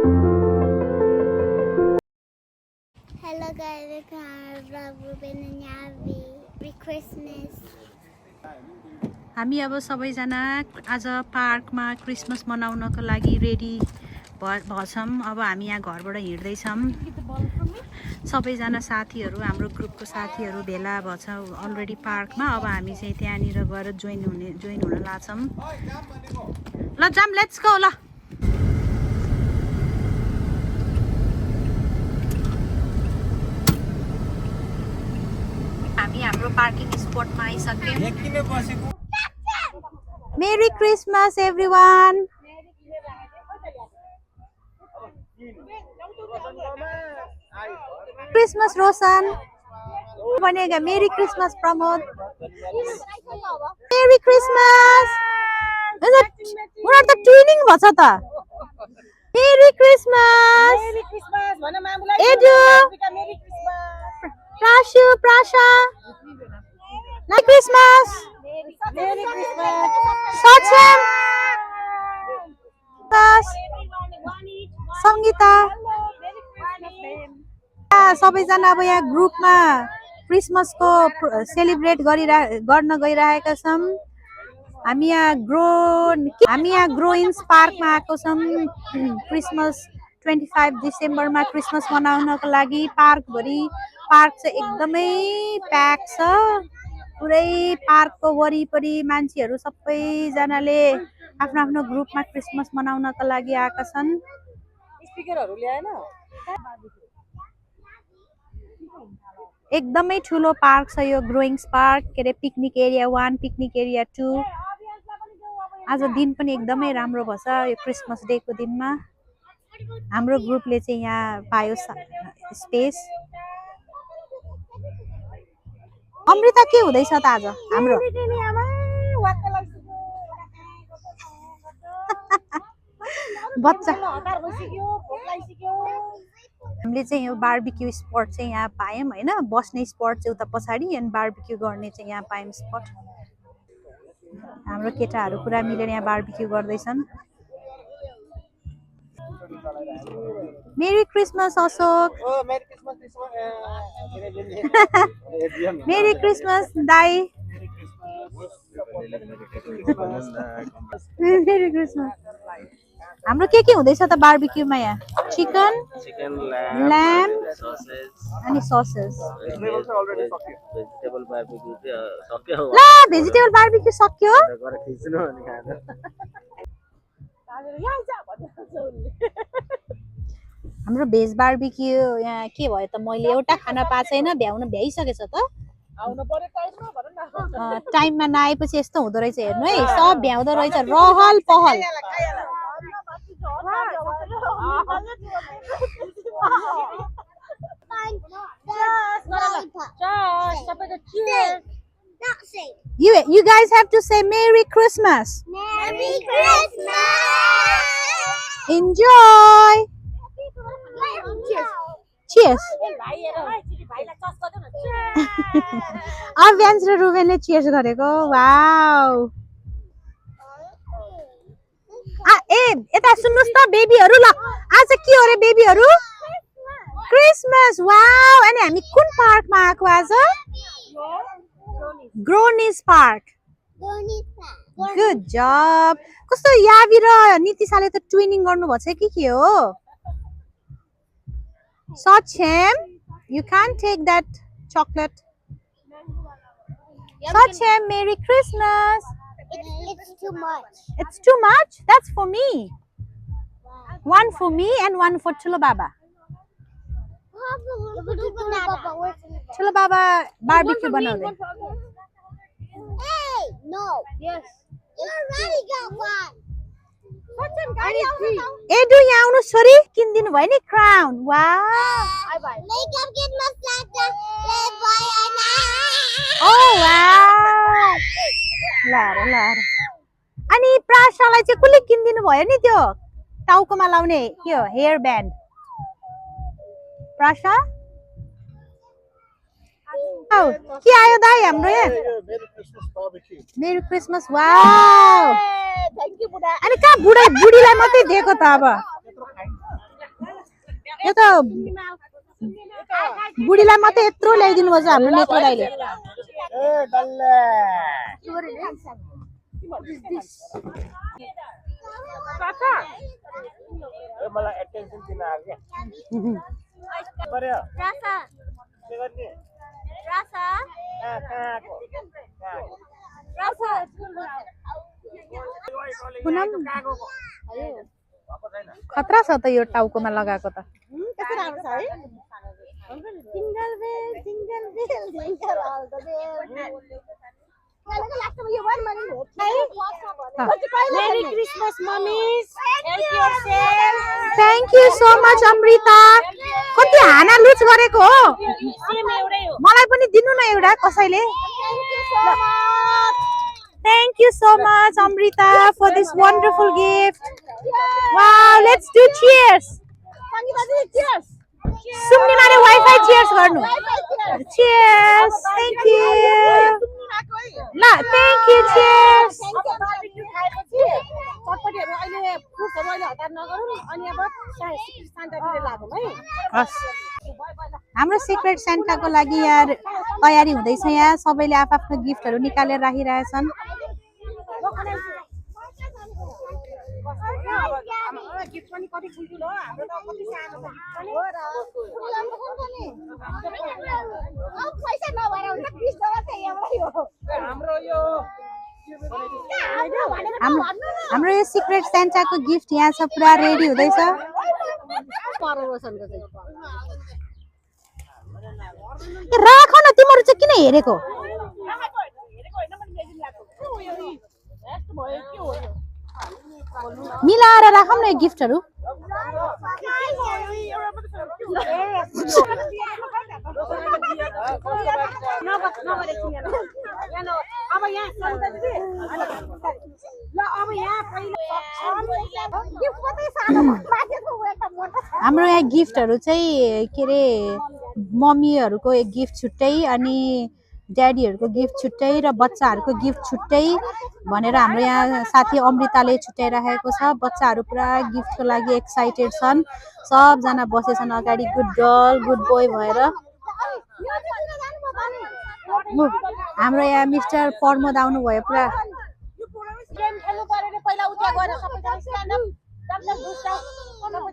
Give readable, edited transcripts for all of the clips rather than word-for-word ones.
Hello guys, Merry Christmas. हामी अब सबैजना आज पार्कमा क्रिसमस मनाउनको लागि रेडी भछौँ। अब हामी यहाँ घरबाट हिँड्दैछौँ। सबैजना साथीहरू, हाम्रो ग्रुपको साथीहरू भेला भछ अलरेडी पार्कमा। अब हामी चाहिँ त्यहाँनिर गएर जोइन हुन लाग्छौँ। ल जाम, लेट्स गो। ल हामी हाम्रो parking स्पटमा आइसक्यौँ। Merry Christmas everyone. Christmas Roshan. बनेगा Merry Christmas Pramod. Merry Christmas. उनीहरु त ट्विनिङ भछ त। Merry Christmas. Merry Christmas भन मामुलाई। एडु Merry Christmas. प्राशु प्राशा Merry Christmas. Merry Christmas. सचेम Sangeeta सबैजना अब यहाँ ग्रुपमा क्रिसमसको सेलिब्रेट गर्न गइरहेका छौँ। हामी यहाँ ग्रोइन्स पार्कमा आएको छौँ। क्रिसमस 25 डिसेम्बरमा क्रिसमस मनाउनको लागि पार्क चाहिँ एकदमै प्याक छ। पुरै पार्कको वरिपरि मान्छेहरू सबैजनाले आफ्नो ग्रुपमा क्रिसमस मनाउनको लागि आएका छन्। स्पिकरहरु ल्याएन? एकदमै ठुलो पार्क छ यो ग्रोइन्स पार्क। के अरे पिकनिक एरिया 1, पिकनिक एरिया 2। आज दिन पनि एकदमै राम्रो भछ यो क्रिसमस डे को दिनमा। हाम्रो ग्रुपले चाहिँ यहाँ पायो स्पेस। अमृता के हुँदैछ त आज हाम्रो? बच्चा हामीले चाहिँ यो बारबिक्यू स्पट चाहिँ यहाँ पायौँ हैन। बस्ने स्पट चाहिँ उता पछाडि अनि बारबिक्यू गर्ने चाहिँ यहाँ पायौँ स्पट। हाम्रो केटाहरू पुरा मिलेर यहाँ बारबिक्यू गर्दैछन्। Merry Christmas Ashok. Merry Christmas दाई। Merry Christmas. हाम्रो के हुँदैछ त बारबिक्यूमा यहाँ? चिकन, ल्याम अनि ससेज। ला भेजिटेबल बारबिक्यू सक्यो। हाम्रो भेज बारबिक्यू यहाँ के भयो त? मैले एउटा खाना पाएको छैन। भ्याइसकेछ त? टाइममा नआएपछि यस्तो हुँदो रहेछ। हेर्नु है, सब भ्याउँदो रहेछ। रहल पहल। You guys have to say Merry Christmas. Merry Christmas. Enjoy. Cheers. अभ्यान्स र रुबेनले चियर्स गरेको। वाउ। यता सुन्नुस् त बेबीहरु। ल आज के हो रे बेबीहरु? क्रिसमस। वाउ। अनि हामी कुन पार्कमा आएको आज? ग्रोनिस पार्क। गुड जब। कस्तो यावी र नितिशाले त ट्विनिङ गर्नु भछ कि के हो? Sachem, you can't take that chocolate. Sachem, Merry Christmas. It's too much. It's too much? That's for me. One for me and one for Chula Baba. Chula Baba barbecue banana. Hey, no. Yes. You already got one. Edu यहाँ आउनु छोरी किन्दिनु भयो नि crown. Wow. Makeup kit masala Playboy ana. Oh wow. ल। अनि प्राशालाई चाहिँ कुले किन्दिनु भयो नि त्यो टाउकोमा लाउने के हो हेयर ब्यान्ड? प्राशा के आयो दाइ हाम्रो यहाँ? Merry Christmas. Wow. Thank you बुढा। अनि कहाँ बुढीलाई मात्रै दिएको त अब? यो त बुढीलाई मात्रै यत्रो ल्याइदिनु भएछ हाम्रो नेत्र दाइले मलाई एटेन्सन दिन आयो के पर्यो Rasa. के गर्ने Rasa. कहाँको Rasa. पुनम खतरा छ त यो टाउकोमा लगाएको त कस्तो राम्रो छ है Jingle bell, jingle bell, jingle all the way. Merry Christmas, mummies. Help yourself. Thank you so much Amrita कति हाना लुच गरेको हो Same एउटै हो. मलाई पनि दिनु न एउटा कसैले Thank you so much. Thank you so much, Amrita, for this wonderful gift. Wow, let's do cheers. Cheers. Sumni mare Wi-Fi cheers garnu. Cheers. Thank you. La, thank you. Cheers. चटपटीहरु अहिले फ्रुट्सहरु अहिले हतार नगरौँ अनि अब शान्तिले लागौँ है हस् हाम्रो सिक्रेट सेन्टाको लागि यहाँ तयारी हुँदैछ यहाँ सबैले आफ्नो गिफ्टहरु निकालेर राखिरहेछन् गिफ्ट पनि कति ठुल्ठुलो हो हाम्रो त कति सानो छ पैसा नभएर हुन्छ 20 डलर चाहिँ एउटै हो हाम्रो यो हाम्रो यो सिक्रेट सेन्टाको गिफ्ट यहाँ छ पुरा रेडी हुँदैछ राख न तिम्रो चाहिँ किन हेरेको मिलाएर राखौँ न यो गिफ्टहरु अब यहाँ ल अब यहाँ हाम्रो यहाँ गिफ्टहरु चाहिँ के रे मम्मीहरुको एक गिफ्ट छुट्टै अनि ड्याडीहरुको गिफ्ट छुट्टै र बच्चाहरुको गिफ्ट छुट्टै भनेर हाम्रो यहाँ साथी अमृताले छुट्याइराखेको छ बच्चाहरु पुरा गिफ्टको लागि एक्साइटेड छन् सब जना बसेछन् अगाडि गुड गर्ल गुड बोय भएर हाम्रो यहाँ मिस्टर प्रमोद आउनु भयो पुरा गेम खेल्नु पर्यो रे पहिला उता गएर सबैजना स्ट्यान्ड अप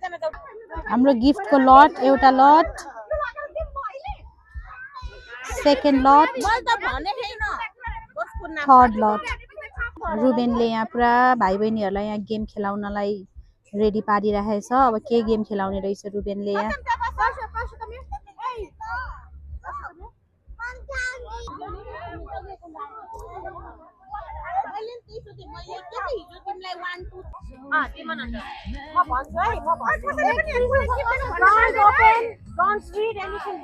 सबैजना हाम्रो गिफ्टको लट एउटा lot second lot third lot रुबेनले यहाँ पुरा भाइ बहिनीहरूलाई यहाँ गेम खेलाउनलाई रेडी पारिरहेछ अब के गेम खेलाउने रहेछ रुबेनले यहाँ Don't read anything.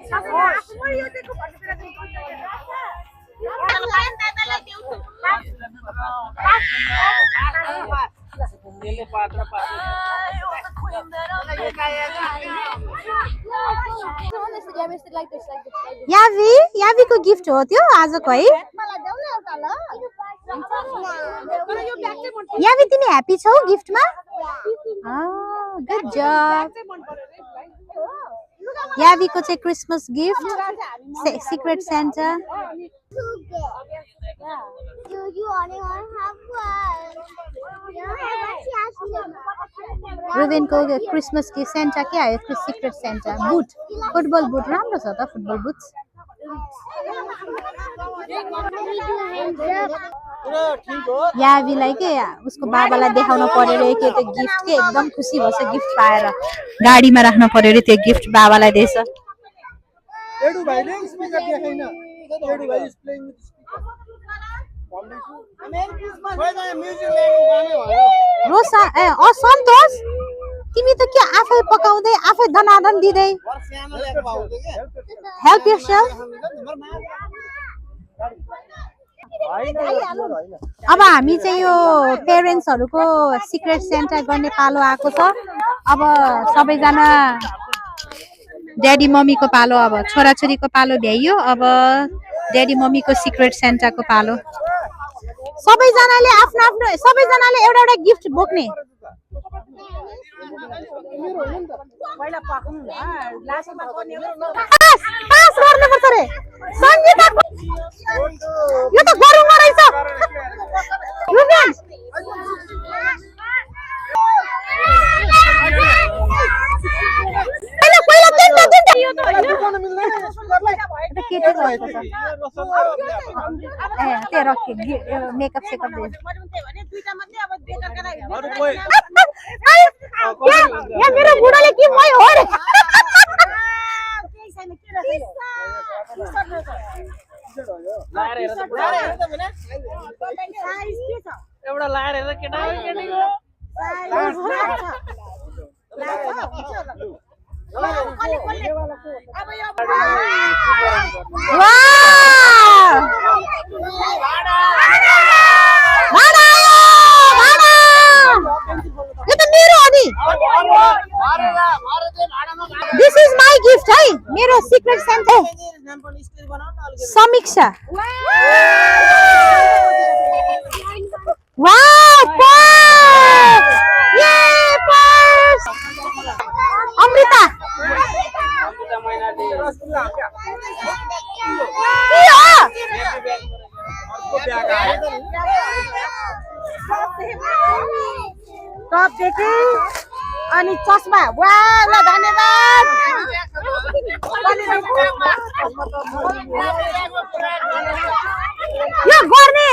यावीको गिफ्ट हो त्यो आजको है यावी तिमी ह्यापी छौ गिफ्टमा गुड जब यावीको चाहिँ क्रिसमस गिफ्ट सिक्रेट सेन्टा रुबेनको क्रिसमस की सेन्टा के आयो secret Santa boot football boot राम्रो छ त फुटबल बुट्स यावीलाई के उसको बाबालाई देखाउन पर्यो रे के त्यो गिफ्ट के एकदम खुसी भएछ गिफ्ट पाएर गाडीमा राख्न पर्यो रे त्यो गिफ्ट बाबालाई दिएछ एडु भाइले स्पिकर देखाइन एडु भाइ is playing with speaker main Christmas खोइ त म्युजिक ल्याउनु भने भयो रोसा ए सन्तोष तिमी त के आफै पकाउँदै आफै दनादन दिदै सानो ल्याएको आउँदै के हेल्प योरसेल्फ अब हामी चाहिँ यो पेरेन्ट्सहरुको सिक्रेट सेन्टा गर्ने पालो आएको छ अब सबैजना ड्याडी मम्मीको पालो अब छोराछोरीको पालो भ्याइयो अब ड्याडी मम्मीको सिक्रेट सेन्टाको पालो सबैजनाले आफ्नो आफ्नो सबैजनाले एउटा एउटा गिफ्ट बोक्ने मेरो होइन नि त पहिला पकाउनु ल लास्टमा गर्ने हो पास गर्नुपर्छ रे सङ्गीता यो त गरुङ रहेछ रुबेन पहिला तिनटा यो त गर्न मिल्दैन सुन्दरलाई त केटी भएको छ ए तेरो मेकअप सेकअप दे मैले त्यही भने दुईटा मात्रै अब बेकार गरेर यहाँ मेरो बुढाले के मै हो रे केही छैन के रहेछ लाएर हेर त साइज के छ एउटा लाएर हेर केटा केटीको अब यो This is my gift है मेरो सिक्रेट सेन्टा समीक्षा वाव पर्स ये पर्स अमृता टप देखि अनि चस्मा वा ल धन्यवाद यो गर्ने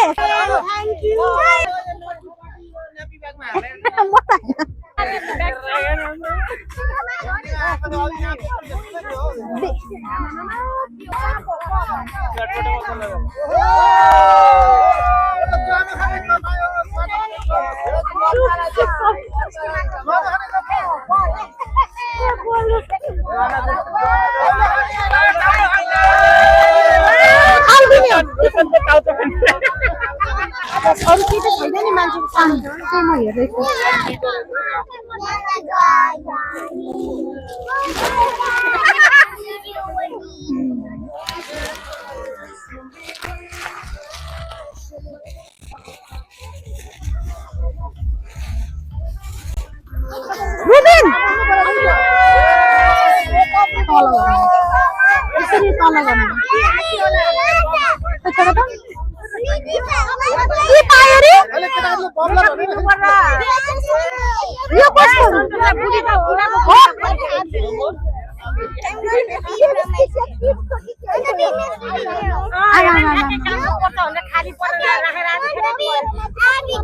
अरू केही त छैन नि मान्छेको म हेर्दैछु रुबिन यसरी तल गर्नु के पायो रे अहिले केटाहरूले बम्ला भनेर यो कस्तो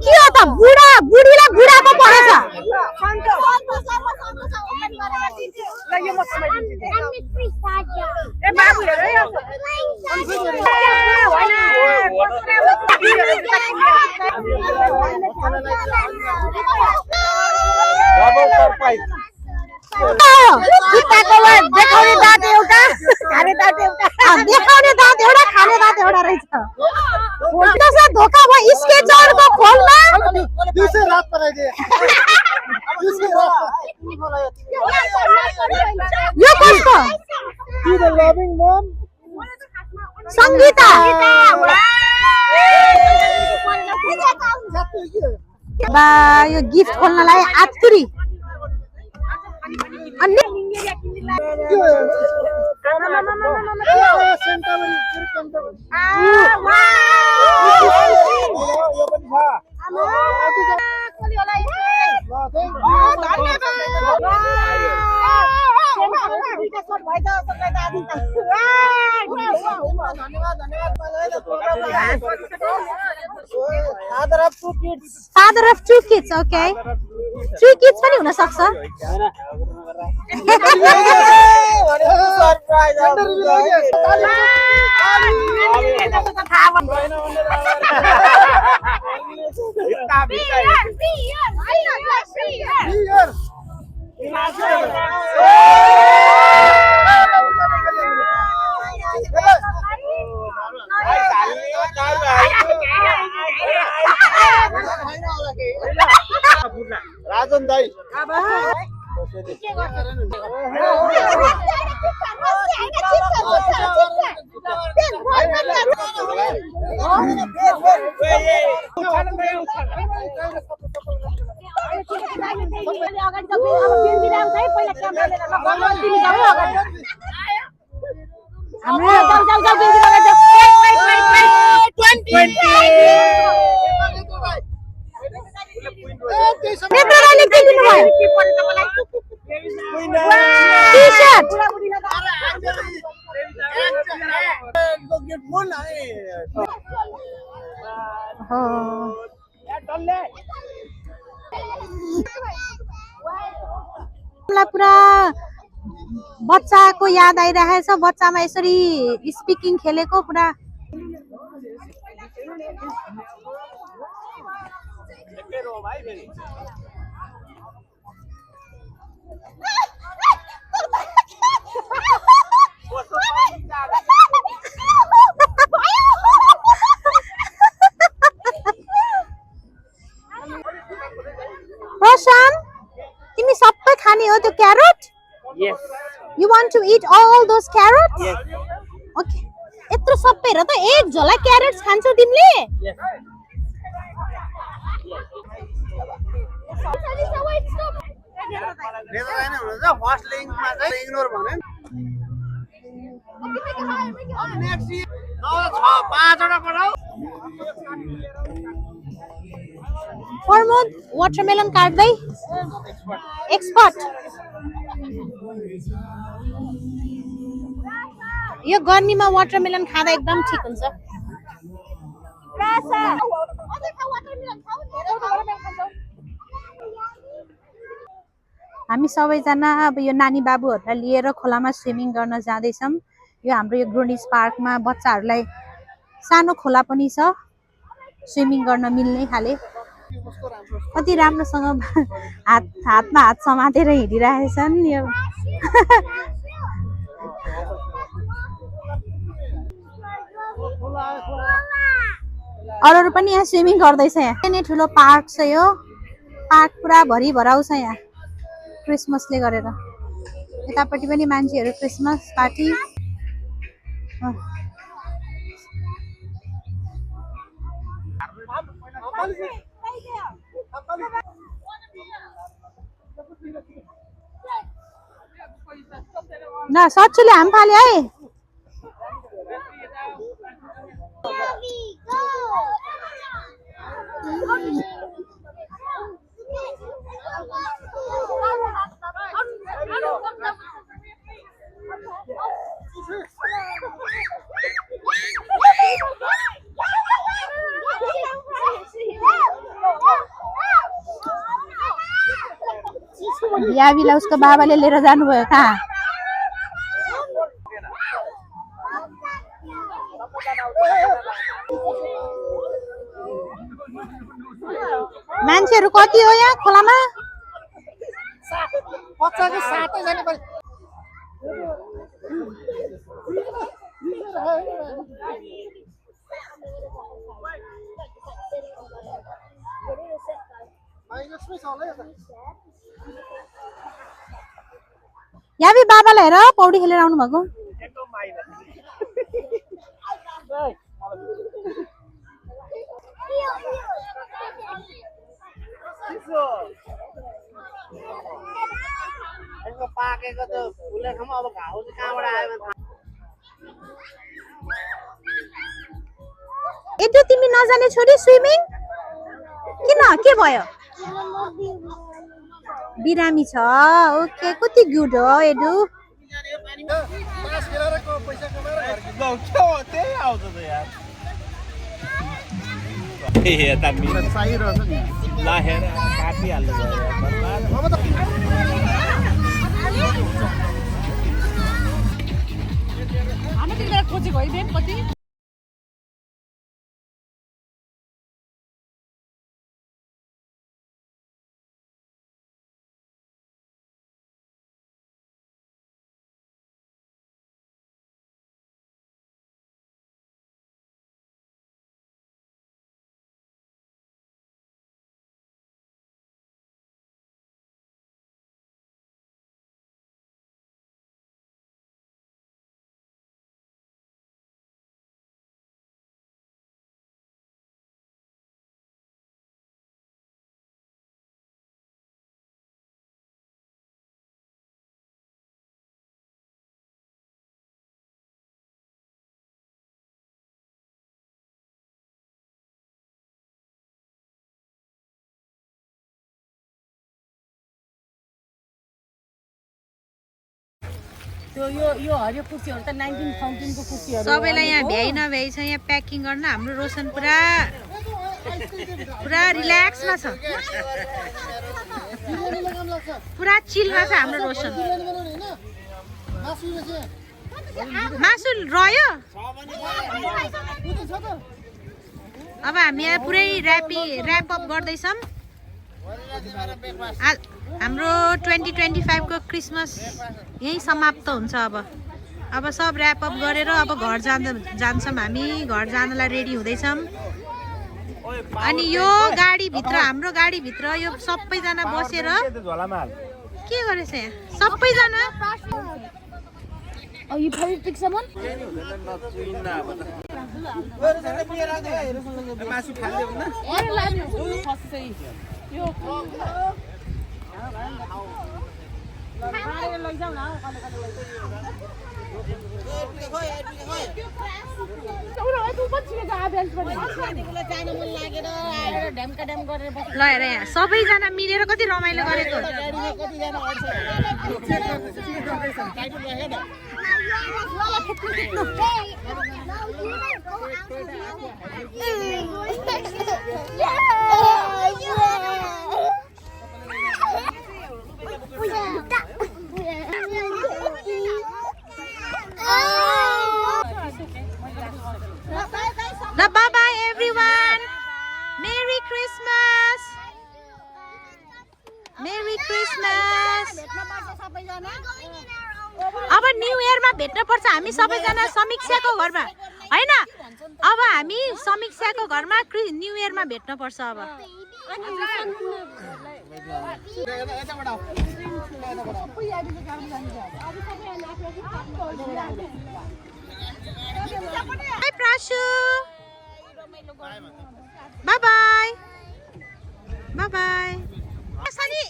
के हो त बुढा बुढीलाई बुढाको परेछ देखाउने दाँत एउटा खाने दाँत एउटा देखाउने दाँत एउटा खाने दाँत एउटा रहेछ धोका भयो स्केचरको खोलमा दिउँसै रात बनाइदिए यो कसको To the loving mom. Sangita बा यो गिफ्ट खोल्नलाई आतुरी अनि Father of two kids, okay? 3 kids पनि हुन सक्छ राजन दाई अगाडि त अब बेन्जीले आउँछ है पहिला क्यामेरा लिएर ल तिमी जाऊ है अगाडि हाम्रो जाऊ जाऊ जाऊ बेन्जी अगाडि जाऊ नेत्र राईले के लिनुभयो टी-शर्ट हो मलाई पुरा बच्चाको याद आइरहेछ बच्चामा यसरी स्पिकिङ खेलेको पुरा प्रशान्त तिमी सबै खाने हो त्यो carrot Yes. You want to eat all those carrots? Yes. Okay. यत्रो सबै र त एक झोला क्यारेट्स खान्छौ तिमीले? Yes. फर्स्ट लिङ्कमा चाहिँ इग्नोर भने नेक्स्ट 5 वटा पढाऊ प्रमोद वाटरमेलन काट्दै एक्सपर्ट यो गर्मीमा वाटरमेलन खाँदा एकदम ठिक हुन्छ हामी सबैजना अब यो नानी बाबुहरूलाई लिएर खोलामा स्विमिङ गर्न जाँदैछौँ यो हाम्रो यो ग्रोनिस पार्कमा बच्चाहरूलाई सानो खोला पनि छ स्विमिङ गर्न मिल्ने खाले कति राम्रोसँग हातमा हात समातेर हिँडिरहेछन् यो अरूहरू पनि यहाँ स्विमिङ गर्दैछ यहाँ ठुलो पार्क छ यो पार्क पुरा भरि भराउँछ यहाँ क्रिसमसले गरेर यतापट्टि पनि मान्छेहरू क्रिसमस पार्टी न सच्चुले हाम फाल्यो है यावीलाई उसको बाबाले लिएर जानुभयो कहाँ मान्छेहरू कति हो यहाँ खोलामा बच्चाको 7 जना पनि माइनसमै छ होला यो यावी बाबालाई हेर पौडी खेलेर आउनु भएको पाकेको त फुलेकोमा अब घाउ चाहिँ कहाँबाट आयो एटु तिमी नजाने छोरी स्विमिङ किन के भयो बिरामी छ ओके कति गुड हो एडु पास खेलेरको पैसा कमाएर घर किन्दा के हो त्यही आउँछ त यार यता मिल्छ चाहिरहेछ नि ल हेर काटिहाल्नु भयो अब त हामी तिमीलाई खोजेको है कति त्यो यो हरियो कुर्सीहरू त 19 फाउन्टेनको कुर्सीहरू सबैलाई यहाँ भ्याइ नभ्याइ छ यहाँ प्याकिङ गर्न हाम्रो रोशन पुरा रिल्याक्समा छ पुरा चिलमा छ हाम्रो रोशन मासु रह्यो अब हामी यहाँ पुरै ऱ्याप अप गर्दैछौँ हाम्रो 2025 को क्रिसमस यही समाप्त हुन्छ अब सब ऱ्याप अप गरेर अब घर जान्छौँ हामी घर जानलाई रेडी हुँदैछौँ अनि यो गाडीभित्र हाम्रो गाडीभित्र यो सबैजना बसेर के गरेछ यहाँ सबैजना Oh, you probably pick someone? ल हेर यहाँ सबैजना मिलेर कति रमाइलो गरेको ल bye bye everyone merry Christmas अब न्यू इयरमा भेट्न पर्छ हामी सबैजना समीक्षाको घरमा हैन अब हामी समीक्षाको घरमा न्यू इयरमा भेट्न पर्छ अब Bye, Prashu. Bye bye. Bye bye. Sani,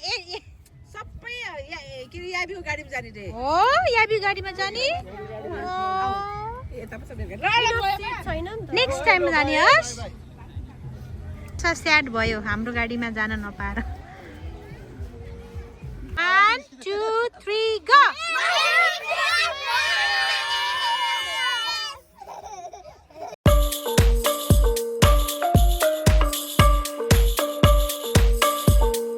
सबै के याबीको गाडीमा जाने रे हो याबी गाडीमा जाने नेक्स्ट टाइम जाने हस् स्याड भयो हाम्रो गाडीमा जान नपाएर 1 2 3 गो